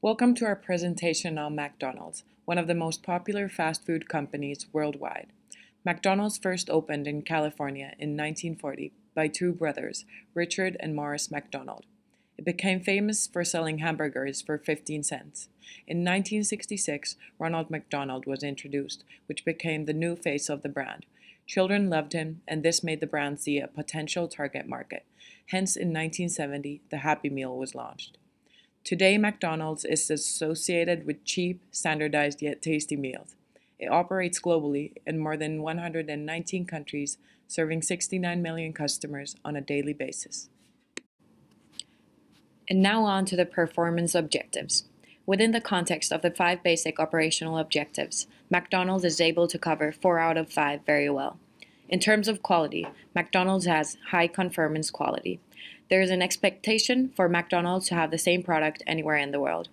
Welcome to our presentation on McDonald's, one of the most popular fast food companies worldwide. McDonald's first opened in California in 1940 by two brothers, Richard and Morris McDonald. It became famous for selling hamburgers for 15 cents. In 1966, Ronald McDonald was introduced, which became the new face of the brand. Children loved him, and this made the brand see a potential target market. Hence, in 1970, the Happy Meal was launched. Today, McDonald's is associated with cheap, standardized yet tasty meals. It operates globally in more than 119 countries, serving 69 million customers on a daily basis. And now on to the performance objectives. Within the context of the 5 basic operational objectives, McDonald's is able to cover 4 out of 5 very well. In terms of quality, McDonald's has high conformance quality. There is an expectation for McDonald's to have the same product anywhere in the world.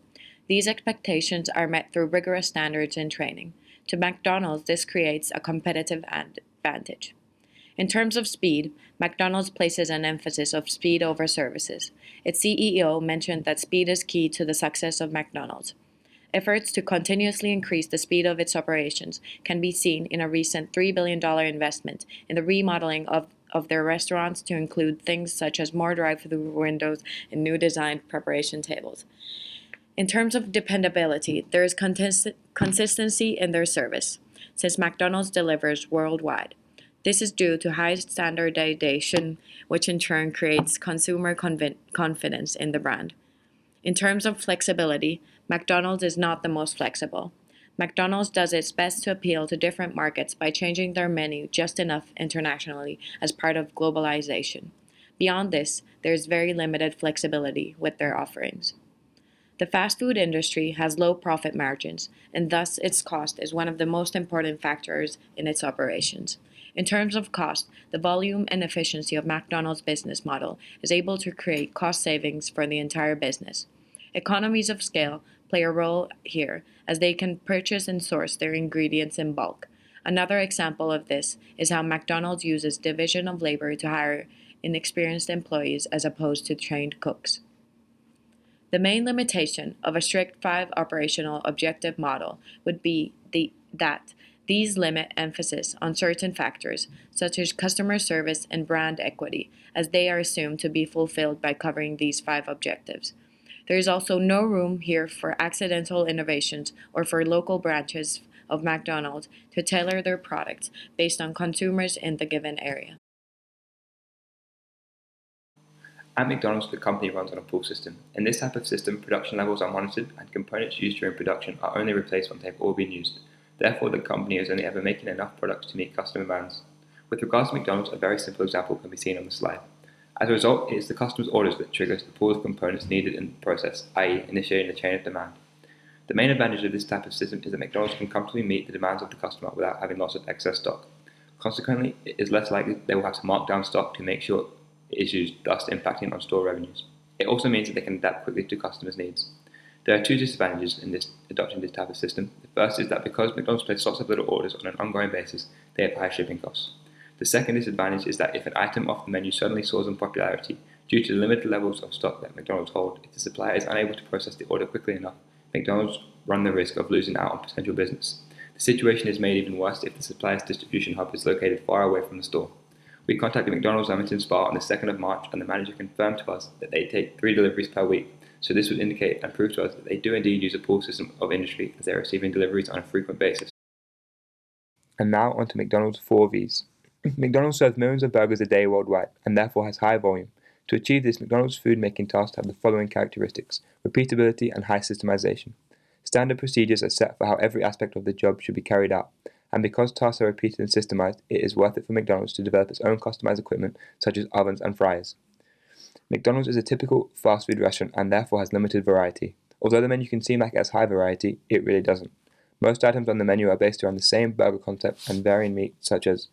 These expectations are met through rigorous standards and training. To McDonald's, this creates a competitive advantage. In terms of speed, McDonald's places an emphasis of speed over services. Its CEO mentioned that speed is key to the success of McDonald's. Efforts to continuously increase the speed of its operations can be seen in a recent $3 billion investment in the remodeling of their restaurants to include things such as more drive-through windows and new designed preparation tables. In terms of dependability, there is consistency in their service, since McDonald's delivers worldwide. This is due to high standardization, which in turn creates consumer confidence in the brand. In terms of flexibility, McDonald's is not the most flexible. McDonald's does its best to appeal to different markets by changing their menu just enough internationally as part of globalization. Beyond this, there is very limited flexibility with their offerings. The fast food industry has low profit margins, and thus its cost is one of the most important factors in its operations. In terms of cost, the volume and efficiency of McDonald's business model is able to create cost savings for the entire business. Economies of scale play a role here, as they can purchase and source their ingredients in bulk. Another example of this is how McDonald's uses division of labor to hire inexperienced employees as opposed to trained cooks. The main limitation of a strict 5 operational objective model would be that these limit emphasis on certain factors, such as customer service and brand equity, as they are assumed to be fulfilled by covering these 5 objectives. There is also no room here for accidental innovations or for local branches of McDonald's to tailor their products based on consumers in the given area. At McDonald's, the company runs on a pull system. In this type of system, production levels are monitored and components used during production are only replaced once they've all been used. Therefore, the company is only ever making enough products to meet customer demands. With regards to McDonald's, a very simple example can be seen on the slide. As a result, it is the customer's orders that triggers the pool of components needed in the process, i.e. initiating the chain of demand. The main advantage of this type of system is that McDonald's can comfortably meet the demands of the customer without having lots of excess stock. Consequently, it is less likely they will have to mark down stock to make sure it is used, thus impacting on store revenues. It also means that they can adapt quickly to customers' needs. There are 2 disadvantages in adopting this type of system. The first is that because McDonald's places lots of little orders on an ongoing basis, they have high shipping costs. The second disadvantage is that if an item off the menu suddenly soars in popularity due to the limited levels of stock that McDonald's hold, if the supplier is unable to process the order quickly enough, McDonald's run the risk of losing out on potential business. The situation is made even worse if the supplier's distribution hub is located far away from the store. We contacted McDonald's Leamington Spa on the 2nd of March, and the manager confirmed to us that they take 3 deliveries per week, so this would indicate and prove to us that they do indeed use a pull system of industry as they are receiving deliveries on a frequent basis. And now on to McDonald's 4 V's. McDonald's serves millions of burgers a day worldwide, and therefore has high volume. To achieve this, McDonald's food making tasks have the following characteristics: repeatability and high systemization. Standard procedures are set for how every aspect of the job should be carried out, and because tasks are repeated and systemized, it is worth it for McDonald's to develop its own customized equipment such as ovens and fryers. McDonald's is a typical fast food restaurant and therefore has limited variety. Although the menu can seem like it has high variety, it really doesn't. Most items on the menu are based around the same burger concept and varying meat such as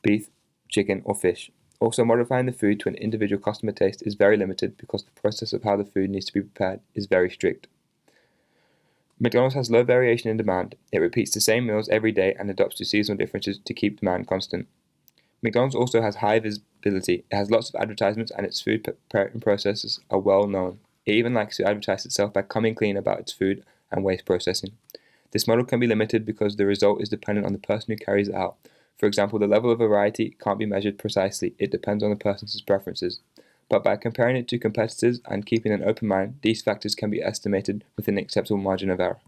beef, chicken, or fish. Also, modifying the food to an individual customer taste is very limited because the process of how the food needs to be prepared is very strict. McDonald's has low variation in demand. It repeats the same meals every day and adapts to seasonal differences to keep demand constant. McDonald's also has high visibility. It has lots of advertisements and its food preparation processes are well known. It even likes to advertise itself by coming clean about its food and waste processing. This model can be limited because the result is dependent on the person who carries it out. For example, the level of variety can't be measured precisely, it depends on the person's preferences. But by comparing it to competitors and keeping an open mind, these factors can be estimated within an acceptable margin of error.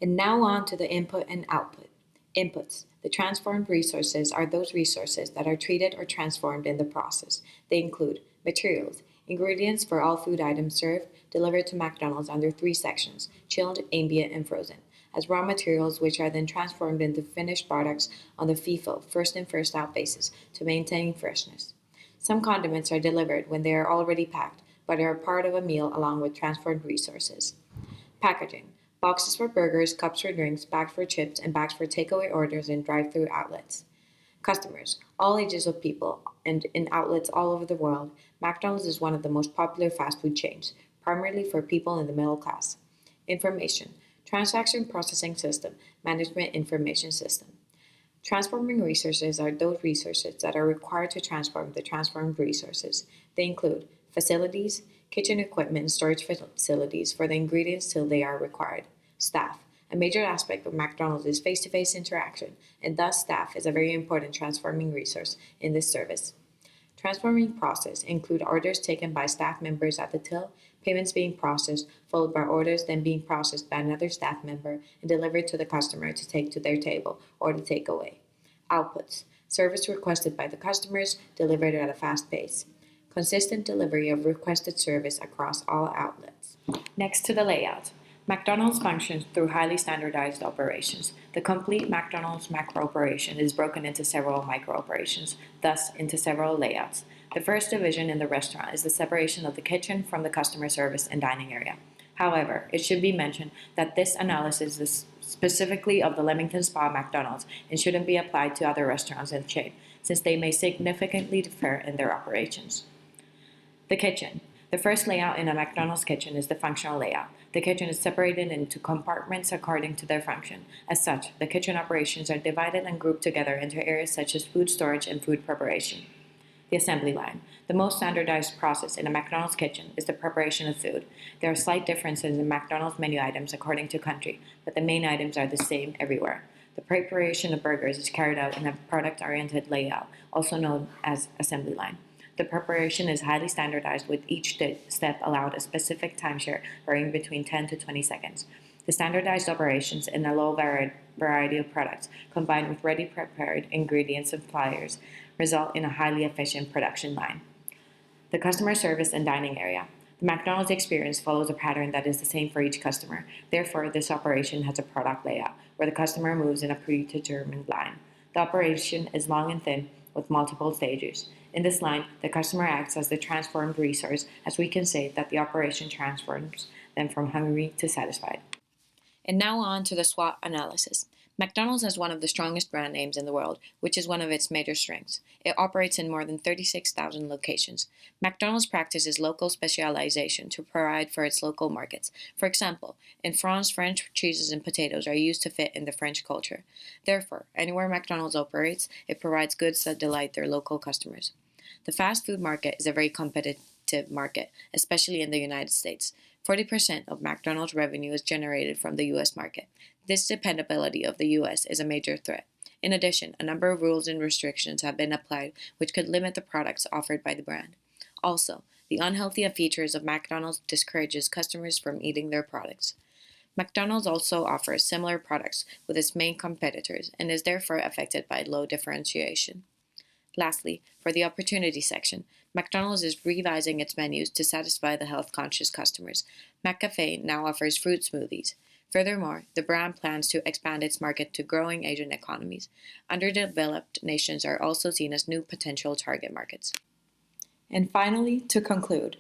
And now on to the input and output. Inputs. The transformed resources are those resources that are treated or transformed in the process. They include materials, ingredients for all food items served, delivered to McDonald's under 3 sections: chilled, ambient, and frozen, as raw materials which are then transformed into finished products on the FIFO, first in first out basis, to maintain freshness. Some condiments are delivered when they are already packed, but are part of a meal along with transformed resources. Packaging. Boxes for burgers, cups for drinks, bags for chips, and bags for takeaway orders in drive-through outlets. Customers. All ages of people, and in outlets all over the world, McDonald's is one of the most popular fast food chains, primarily for people in the middle class. Information. Transaction Processing System, Management Information System. Transforming resources are those resources that are required to transform the transformed resources. They include facilities, kitchen equipment, and storage facilities for the ingredients till they are required. Staff. A major aspect of McDonald's is face-to-face interaction, and thus staff is a very important transforming resource in this service. Transforming process include orders taken by staff members at the till, payments being processed, followed by orders then being processed by another staff member and delivered to the customer to take to their table or to take away. Outputs. Service requested by the customers, delivered at a fast pace. Consistent delivery of requested service across all outlets. Next to the layout. McDonald's functions through highly standardized operations. The complete McDonald's macro operation is broken into several micro operations, thus into several layouts. The first division in the restaurant is the separation of the kitchen from the customer service and dining area. However, it should be mentioned that this analysis is specifically of the Leamington Spa McDonald's and shouldn't be applied to other restaurants in the chain, since they may significantly differ in their operations. The kitchen. The first layout in a McDonald's kitchen is the functional layout. The kitchen is separated into compartments according to their function. As such, the kitchen operations are divided and grouped together into areas such as food storage and food preparation. The assembly line. The most standardized process in a McDonald's kitchen is the preparation of food. There are slight differences in McDonald's menu items according to country, but the main items are the same everywhere. The preparation of burgers is carried out in a product-oriented layout, also known as assembly line. The preparation is highly standardized, with each step allowed a specific timeshare varying between 10 to 20 seconds. The standardized operations in a low variety of products, combined with ready prepared ingredients and suppliers, result in a highly efficient production line. The customer service and dining area. The McDonald's experience follows a pattern that is the same for each customer. Therefore, this operation has a product layout, where the customer moves in a predetermined line. The operation is long and thin, with multiple stages. In this line, the customer acts as the transformed resource, as we can say that the operation transforms them from hungry to satisfied. And now on to the SWOT analysis. McDonald's has one of the strongest brand names in the world, which is one of its major strengths. It operates in more than 36,000 locations. McDonald's practices local specialization to provide for its local markets. For example, in France, French cheeses and potatoes are used to fit in the French culture. Therefore, anywhere McDonald's operates, it provides goods that delight their local customers. The fast food market is a very competitive market, especially in the United States. 40% of McDonald's revenue is generated from the U.S. market. This dependability of the U.S. is a major threat. In addition, a number of rules and restrictions have been applied which could limit the products offered by the brand. Also, the unhealthy features of McDonald's discourages customers from eating their products. McDonald's also offers similar products with its main competitors and is therefore affected by low differentiation. Lastly, for the opportunity section, McDonald's is revising its menus to satisfy the health-conscious customers. McCafe now offers fruit smoothies. Furthermore, the brand plans to expand its market to growing Asian economies. Underdeveloped nations are also seen as new potential target markets. And finally, to conclude,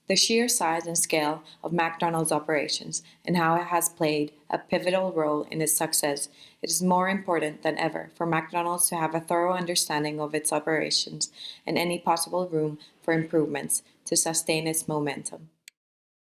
the sheer size and scale of McDonald's operations and how it has played a pivotal role in its success, it is more important than ever for McDonald's to have a thorough understanding of its operations and any possible room for improvements to sustain its momentum.